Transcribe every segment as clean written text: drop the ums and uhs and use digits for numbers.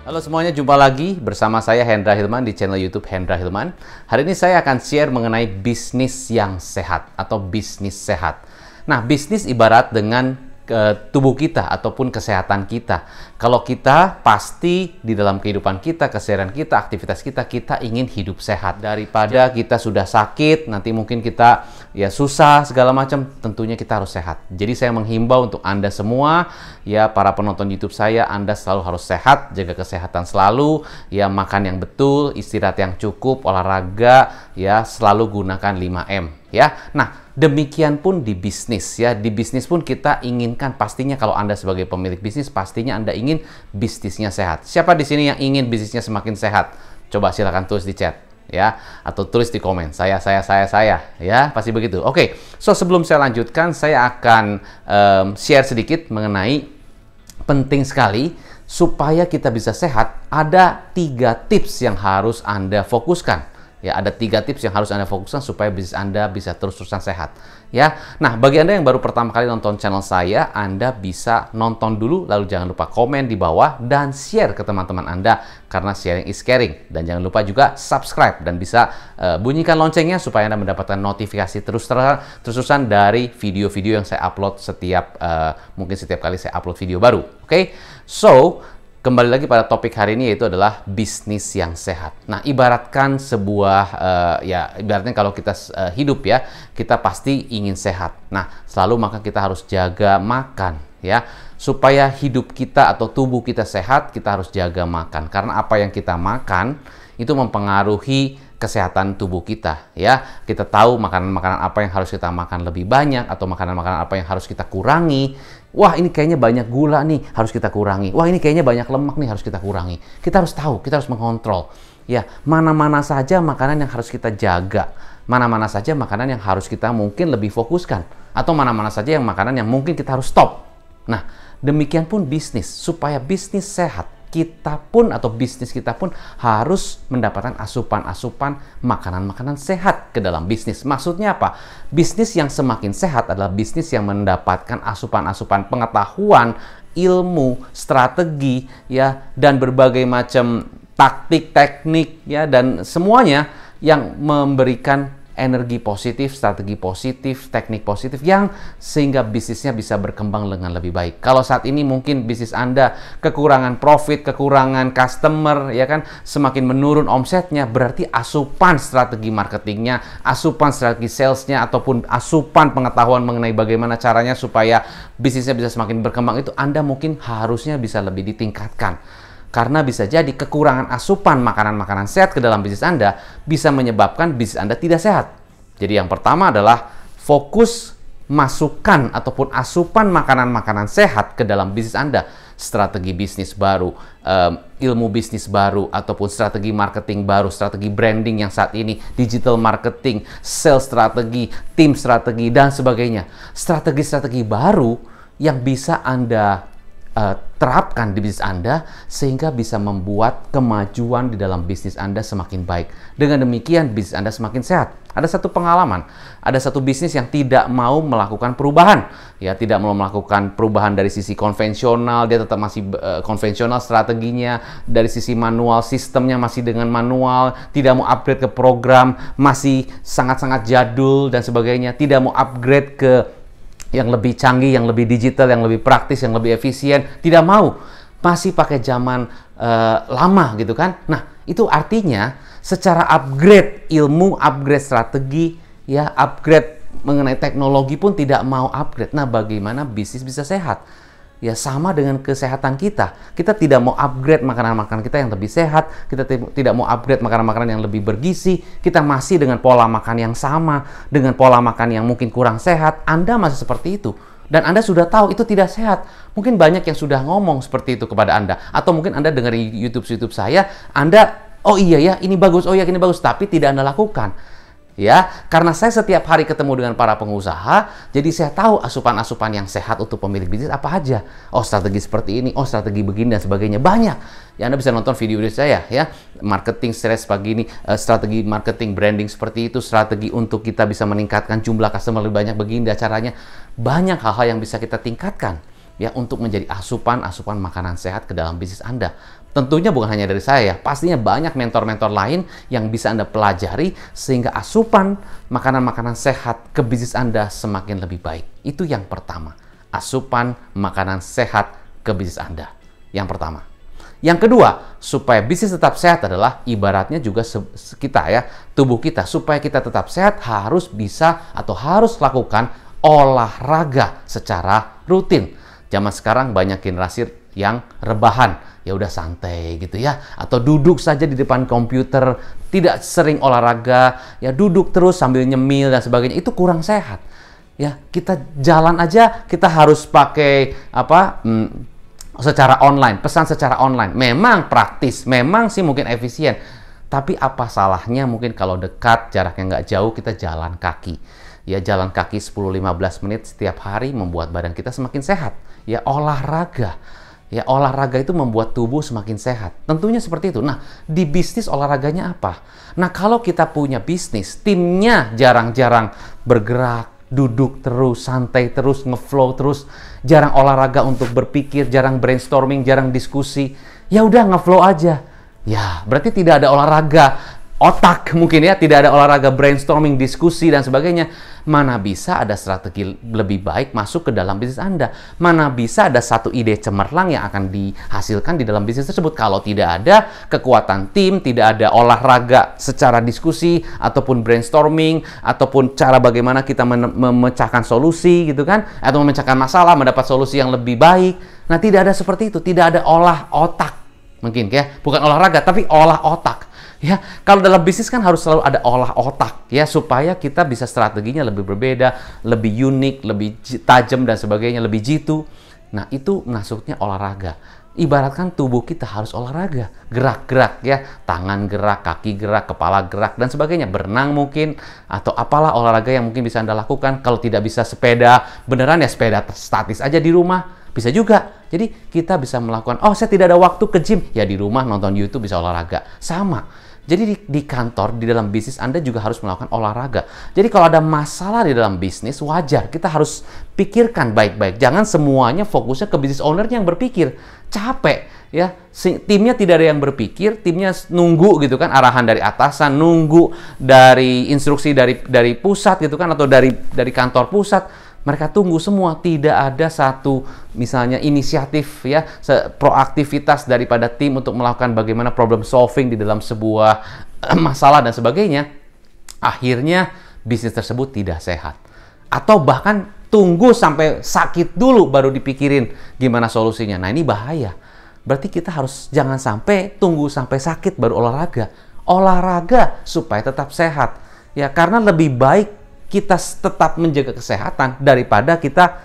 Halo semuanya, jumpa lagi bersama saya Hendra Hilman di channel YouTube Hendra Hilman. Hari ini saya akan share mengenai bisnis yang sehat atau bisnis sehat. Nah, bisnis ibarat dengan tubuh kita ataupun kesehatan kita. Kalau kita pasti di dalam kehidupan kita, keseharian kita, aktivitas kita, kita ingin hidup sehat. Daripada kita sudah sakit, nanti mungkin kita ya susah segala macam, tentunya kita harus sehat. Jadi saya menghimbau untuk Anda semua, ya para penonton YouTube saya, Anda selalu harus sehat, jaga kesehatan selalu, ya makan yang betul, istirahat yang cukup, olahraga, ya selalu gunakan 5M. Ya, nah demikian pun di bisnis ya. Di bisnis pun kita inginkan pastinya kalau Anda sebagai pemilik bisnis pastinya Anda ingin bisnisnya sehat. Siapa di sini yang ingin bisnisnya semakin sehat? Coba silakan tulis di chat ya, atau tulis di komen. Saya ya, pasti begitu. Oke, so sebelum saya lanjutkan, saya akan share sedikit mengenai penting sekali supaya kita bisa sehat. Ada 3 tips yang harus Anda fokuskan. Ya, ada 3 tips yang harus Anda fokuskan supaya bisnis Anda bisa terus-terusan sehat. Ya, nah bagi Anda yang baru pertama kali nonton channel saya, Anda bisa nonton dulu, lalu jangan lupa komen di bawah dan share ke teman-teman Anda karena sharing is caring. Dan jangan lupa juga subscribe dan bisa bunyikan loncengnya supaya Anda mendapatkan notifikasi terus-terusan dari video-video yang saya upload mungkin setiap kali saya upload video baru. Oke, so kembali lagi pada topik hari ini, yaitu adalah bisnis yang sehat. Nah, ibaratkan sebuah, ibaratnya kalau kita hidup ya, kita pasti ingin sehat. Nah, selalu maka kita harus jaga makan ya. Supaya hidup kita atau tubuh kita sehat, kita harus jaga makan. Karena apa yang kita makan, itu mempengaruhi kesehatan tubuh kita ya. Kita tahu makanan-makanan apa yang harus kita makan lebih banyak, atau makanan-makanan apa yang harus kita kurangi. Wah, ini kayaknya banyak gula nih, harus kita kurangi. Wah, ini kayaknya banyak lemak nih, harus kita kurangi. Kita harus tahu, kita harus mengontrol. Ya, mana-mana saja makanan yang harus kita jaga. Mana-mana saja makanan yang harus kita mungkin lebih fokuskan. Atau mana-mana saja yang makanan yang mungkin kita harus stop. Nah, demikian pun bisnis. Supaya bisnis sehat, kita pun atau bisnis kita pun harus mendapatkan asupan-asupan makanan-makanan sehat ke dalam bisnis. Maksudnya apa? Bisnis yang semakin sehat adalah bisnis yang mendapatkan asupan-asupan pengetahuan, ilmu, strategi ya, dan berbagai macam taktik, teknik ya, dan semuanya yang memberikan energi positif, strategi positif, teknik positif yang sehingga bisnisnya bisa berkembang dengan lebih baik. Kalau saat ini mungkin bisnis Anda kekurangan profit, kekurangan customer, ya kan, semakin menurun omsetnya, berarti asupan strategi marketingnya, asupan strategi salesnya, ataupun asupan pengetahuan mengenai bagaimana caranya supaya bisnisnya bisa semakin berkembang, itu Anda mungkin harusnya bisa lebih ditingkatkan. Karena bisa jadi kekurangan asupan makanan-makanan sehat ke dalam bisnis Anda bisa menyebabkan bisnis Anda tidak sehat. Jadi yang pertama adalah fokus masukkan ataupun asupan makanan-makanan sehat ke dalam bisnis Anda. Strategi bisnis baru, ilmu bisnis baru, ataupun strategi marketing baru, strategi branding yang saat ini, digital marketing, sales strategi, tim strategi, dan sebagainya. Strategi-strategi baru yang bisa Anda terapkan di bisnis Anda sehingga bisa membuat kemajuan di dalam bisnis Anda semakin baik. Dengan demikian bisnis Anda semakin sehat. Ada satu pengalaman, ada satu bisnis yang tidak mau melakukan perubahan, ya tidak mau melakukan perubahan dari sisi konvensional, dia tetap masih konvensional strateginya, dari sisi manual, sistemnya masih dengan manual, tidak mau upgrade ke program, masih sangat-sangat jadul dan sebagainya, tidak mau upgrade ke yang lebih canggih, yang lebih digital, yang lebih praktis, yang lebih efisien, tidak mau, masih pakai zaman lama gitu kan. Nah, itu artinya secara upgrade ilmu, upgrade strategi, ya upgrade mengenai teknologi pun tidak mau upgrade. Nah, bagaimana bisnis bisa sehat? Ya sama dengan kesehatan kita. Kita tidak mau upgrade makanan-makanan kita yang lebih sehat, kita tidak mau upgrade makanan-makanan yang lebih bergizi, kita masih dengan pola makan yang sama, dengan pola makan yang mungkin kurang sehat, Anda masih seperti itu. Dan Anda sudah tahu itu tidak sehat. Mungkin banyak yang sudah ngomong seperti itu kepada Anda. Atau mungkin Anda dengar YouTube saya, Anda, oh iya ya, ini bagus, oh iya ini bagus, tapi tidak Anda lakukan. Ya, karena saya setiap hari ketemu dengan para pengusaha, jadi saya tahu asupan-asupan yang sehat untuk pemilik bisnis apa aja. Oh, strategi seperti ini, oh strategi begini dan sebagainya. Banyak. Ya, Anda bisa nonton video saya ya. Marketing stress pagi ini, strategi marketing branding seperti itu, strategi untuk kita bisa meningkatkan jumlah customer lebih banyak begini caranya. Banyak hal-hal yang bisa kita tingkatkan ya untuk menjadi asupan makanan sehat ke dalam bisnis Anda. Tentunya bukan hanya dari saya, pastinya banyak mentor-mentor lain yang bisa Anda pelajari sehingga asupan makanan-makanan sehat ke bisnis Anda semakin lebih baik. Itu yang pertama, asupan makanan sehat ke bisnis Anda. Yang pertama. Yang kedua, supaya bisnis tetap sehat adalah ibaratnya juga kita ya, tubuh kita. Supaya kita tetap sehat harus bisa atau harus lakukan olahraga secara rutin. Zaman sekarang banyak generasi yang rebahan, ya udah santai gitu ya, atau duduk saja di depan komputer, tidak sering olahraga, ya duduk terus sambil nyemil dan sebagainya, itu kurang sehat. Ya, kita jalan aja kita harus pakai secara online, pesan secara online. Memang praktis, memang sih mungkin efisien, tapi apa salahnya mungkin kalau dekat, jaraknya nggak jauh, kita jalan kaki. Ya, jalan kaki 10-15 menit setiap hari membuat badan kita semakin sehat. Ya, olahraga. Ya, olahraga itu membuat tubuh semakin sehat. Tentunya seperti itu. Nah, di bisnis olahraganya apa? Nah, kalau kita punya bisnis, timnya jarang-jarang bergerak, duduk terus, santai terus, ngeflow terus, jarang olahraga untuk berpikir, jarang brainstorming, jarang diskusi, ya udah ngeflow aja. Ya, berarti tidak ada olahraga otak mungkin ya, tidak ada olahraga brainstorming, diskusi, dan sebagainya. Mana bisa ada strategi lebih baik masuk ke dalam bisnis Anda? Mana bisa ada satu ide cemerlang yang akan dihasilkan di dalam bisnis tersebut kalau tidak ada kekuatan tim, tidak ada olahraga secara diskusi, ataupun brainstorming, ataupun cara bagaimana kita memecahkan solusi gitu kan, atau memecahkan masalah, mendapat solusi yang lebih baik. Nah, tidak ada seperti itu, tidak ada olah otak. Mungkin ya, bukan olahraga, tapi olah otak. Ya, kalau dalam bisnis kan harus selalu ada olah otak ya, supaya kita bisa strateginya lebih berbeda, lebih unik, lebih tajam dan sebagainya, lebih jitu. Nah, itu maksudnya olahraga. Ibaratkan tubuh kita harus olahraga, gerak-gerak ya, tangan gerak, kaki gerak, kepala gerak dan sebagainya. Berenang mungkin, atau apalah olahraga yang mungkin bisa Anda lakukan. Kalau tidak bisa sepeda, beneran ya sepeda statis aja di rumah, bisa juga. Jadi kita bisa melakukan, oh saya tidak ada waktu ke gym, ya di rumah nonton YouTube bisa olahraga. Sama. Jadi di kantor, di dalam bisnis Anda juga harus melakukan olahraga. Jadi kalau ada masalah di dalam bisnis, wajar. Kita harus pikirkan baik-baik. Jangan semuanya fokusnya ke bisnis owner yang berpikir. Capek ya. Timnya tidak ada yang berpikir, timnya nunggu gitu kan, arahan dari atasan, nunggu dari instruksi dari pusat gitu kan, atau dari kantor pusat. Mereka tunggu semua, tidak ada satu misalnya inisiatif ya, proaktivitas daripada tim untuk melakukan bagaimana problem solving di dalam sebuah masalah dan sebagainya. Akhirnya bisnis tersebut tidak sehat. Atau bahkan tunggu sampai sakit dulu baru dipikirin gimana solusinya. Nah, ini bahaya. Berarti kita harus jangan sampai tunggu sampai sakit baru olahraga. Olahraga supaya tetap sehat. Ya, karena lebih baik kita tetap menjaga kesehatan daripada kita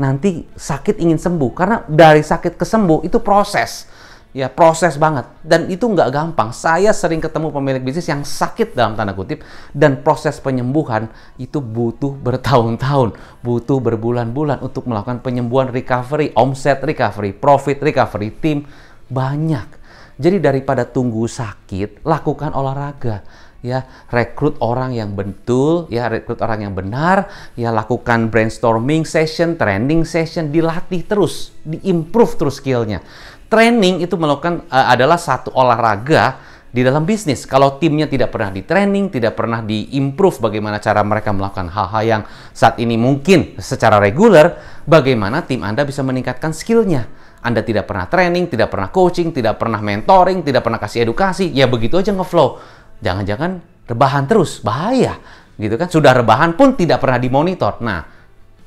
nanti sakit ingin sembuh. Karena dari sakit ke sembuh itu proses. Ya, proses banget. Dan itu nggak gampang. Saya sering ketemu pemilik bisnis yang sakit dalam tanda kutip. Dan proses penyembuhan itu butuh bertahun-tahun. Butuh berbulan-bulan untuk melakukan penyembuhan, recovery, omset recovery, profit recovery, tim. Banyak. Jadi daripada tunggu sakit, lakukan olahraga. Ya, rekrut orang yang betul, ya rekrut orang yang benar, ya lakukan brainstorming session, training session, dilatih terus, diimprove terus skillnya. Training itu melakukan adalah satu olahraga di dalam bisnis. Kalau timnya tidak pernah di training, tidak pernah diimprove bagaimana cara mereka melakukan hal-hal yang saat ini mungkin secara reguler, bagaimana tim Anda bisa meningkatkan skillnya. Anda tidak pernah training, tidak pernah coaching, tidak pernah mentoring, tidak pernah kasih edukasi, ya begitu aja ngeflow. Jangan-jangan rebahan terus, bahaya gitu kan. Sudah rebahan pun tidak pernah dimonitor. Nah,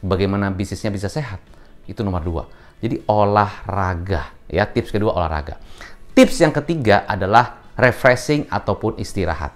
bagaimana bisnisnya bisa sehat? Itu nomor 2. Jadi olahraga, ya tips kedua olahraga. Tips yang ketiga adalah refreshing ataupun istirahat.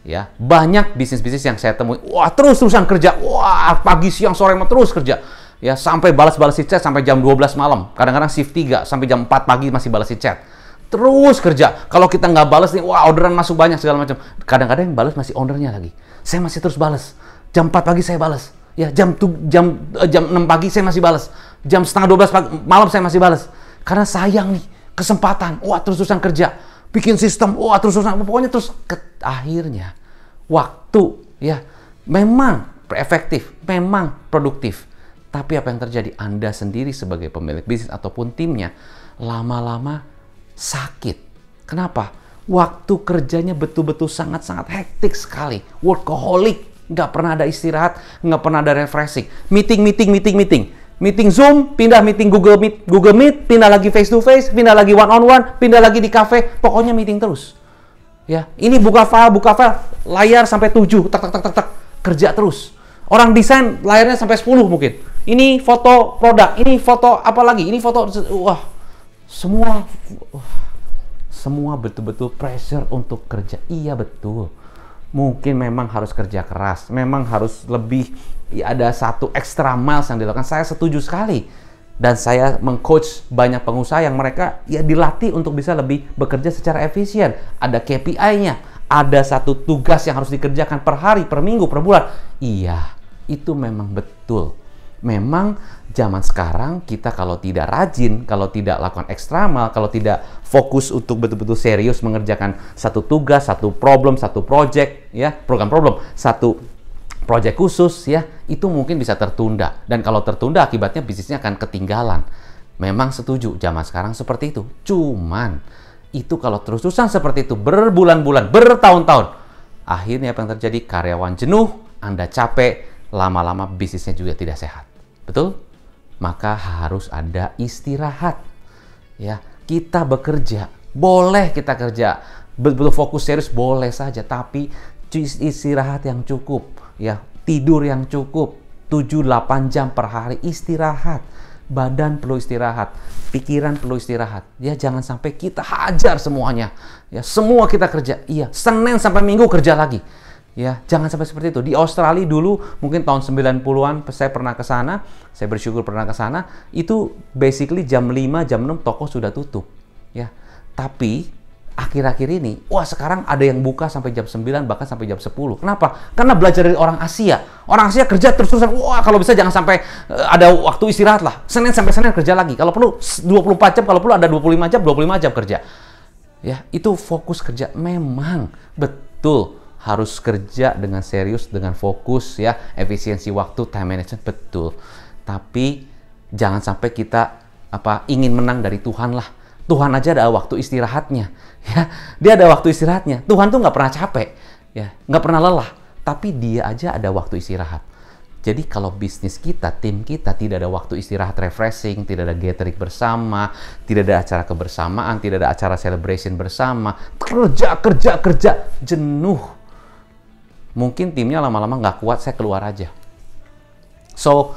Ya, banyak bisnis-bisnis yang saya temui, wah terus-terusan kerja, wah pagi siang sore terus kerja. Ya, sampai balas-balas chat sampai jam 12 malam. Kadang-kadang shift 3 sampai jam 4 pagi masih balas chat. Terus kerja. Kalau kita nggak balas nih, wah orderan masuk banyak segala macam. Kadang-kadang yang balas masih ownernya lagi. Saya masih terus balas. Jam 4 pagi saya balas. Ya, jam 6 pagi saya masih balas. Jam setengah 12 pagi, malam saya masih balas. Karena sayang nih, kesempatan. Wah, terus-terusan kerja. Bikin sistem, wah terus-terusan. Pokoknya terus akhirnya waktu ya memang efektif, memang produktif. Tapi apa yang terjadi? Anda sendiri sebagai pemilik bisnis ataupun timnya lama-lama sakit. Kenapa? Waktu kerjanya betul-betul sangat-sangat hektik sekali. Workaholic, nggak pernah ada istirahat, nggak pernah ada refreshing. Meeting. Meeting Zoom, pindah meeting Google Meet, pindah lagi face to face, pindah lagi one on one, pindah lagi di cafe, pokoknya meeting terus. Ya, ini buka file, layar sampai 7, tak, kerja terus. Orang desain layarnya sampai 10 mungkin. Ini foto produk, ini foto apa lagi, ini foto, semua betul-betul pressure untuk kerja. Iya betul. Mungkin memang harus kerja keras, memang harus lebih, ya, ada satu extra miles yang dilakukan. Saya setuju sekali. Dan saya mengcoach banyak pengusaha yang mereka ya dilatih untuk bisa lebih bekerja secara efisien. Ada KPI-nya, ada satu tugas yang harus dikerjakan per hari, per minggu, per bulan. Iya, itu memang betul. Memang zaman sekarang kita kalau tidak rajin, kalau tidak lakukan extra mile, kalau tidak fokus untuk betul-betul serius mengerjakan satu tugas, satu problem, satu project, ya, satu project khusus, ya, itu mungkin bisa tertunda. Dan kalau tertunda akibatnya bisnisnya akan ketinggalan. Memang setuju, zaman sekarang seperti itu. Cuman itu kalau terus-terusan seperti itu berbulan-bulan, bertahun-tahun, akhirnya apa yang terjadi? Karyawan jenuh, Anda capek, lama-lama bisnisnya juga tidak sehat. Betul? Maka harus ada istirahat. Ya, kita bekerja, boleh kita kerja, betul-betul fokus serius boleh saja, tapi istirahat yang cukup, ya, tidur yang cukup, 7-8 jam per hari istirahat. Badan perlu istirahat, pikiran perlu istirahat. Ya, jangan sampai kita hajar semuanya. Ya, semua kita kerja. Iya, Senin sampai Minggu kerja lagi. Ya, jangan sampai seperti itu. Di Australia dulu, mungkin tahun 90-an, saya pernah ke sana, saya bersyukur pernah ke sana, itu basically jam 5, jam 6 toko sudah tutup. Ya, tapi akhir-akhir ini, sekarang ada yang buka sampai jam 9, bahkan sampai jam 10. Kenapa? Karena belajar dari orang Asia. Orang Asia kerja terus-terusan, kalau bisa jangan sampai ada waktu istirahat lah. Senin sampai Senin kerja lagi. Kalau perlu 24 jam, kalau perlu ada 25 jam kerja. Ya, itu fokus kerja. Memang, betul. Harus kerja dengan serius, dengan fokus, ya, efisiensi waktu, time management, betul. Tapi jangan sampai kita ingin menang dari Tuhan lah. Tuhan aja ada waktu istirahatnya, ya. Dia ada waktu istirahatnya. Tuhan tuh nggak pernah capek, ya, nggak pernah lelah. Tapi dia aja ada waktu istirahat. Jadi kalau bisnis kita, tim kita tidak ada waktu istirahat refreshing, tidak ada gathering bersama, tidak ada acara kebersamaan, tidak ada acara celebration bersama, kerja, jenuh. Mungkin timnya lama-lama nggak kuat, saya keluar aja. So,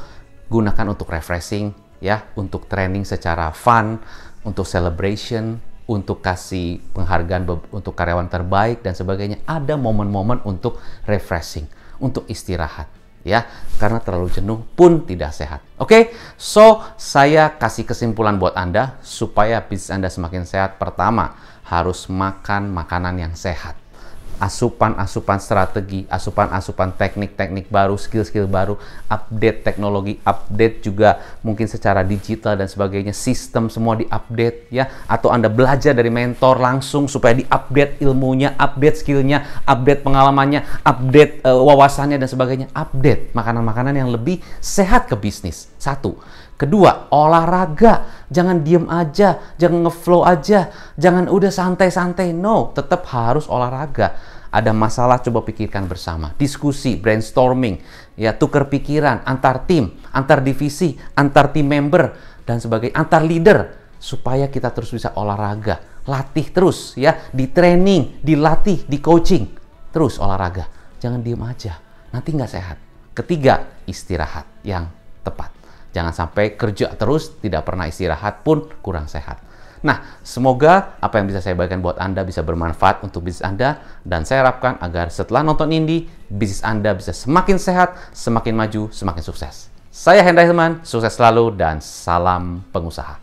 gunakan untuk refreshing, ya, untuk training secara fun, untuk celebration, untuk kasih penghargaan untuk karyawan terbaik dan sebagainya. Ada momen-momen untuk refreshing, untuk istirahat, ya, karena terlalu jenuh pun tidak sehat. Oke, so saya kasih kesimpulan buat Anda supaya bisnis Anda semakin sehat. Pertama, harus makan makanan yang sehat. Asupan-asupan strategi, asupan-asupan teknik-teknik baru, skill-skill baru, update teknologi, update juga mungkin secara digital dan sebagainya, sistem semua diupdate, ya, atau Anda belajar dari mentor langsung supaya diupdate ilmunya, update skillnya, update pengalamannya, update wawasannya dan sebagainya, update makanan-makanan yang lebih sehat ke bisnis. Satu. Kedua, olahraga. Jangan diem aja, jangan ngeflow aja, jangan udah santai-santai. No, tetap harus olahraga. Ada masalah, coba pikirkan bersama. Diskusi, brainstorming, ya, tukar pikiran antar tim, antar divisi, antar tim member, dan sebagainya, antar leader. Supaya kita terus bisa olahraga. Latih terus, ya, di training, dilatih, di coaching. Terus olahraga. Jangan diem aja, nanti nggak sehat. Ketiga, istirahat yang tepat. Jangan sampai kerja terus, tidak pernah istirahat pun kurang sehat. Nah, semoga apa yang bisa saya bagikan buat Anda bisa bermanfaat untuk bisnis Anda. Dan saya harapkan agar setelah nonton ini, bisnis Anda bisa semakin sehat, semakin maju, semakin sukses. Saya Hendra Hilman, sukses selalu dan salam pengusaha.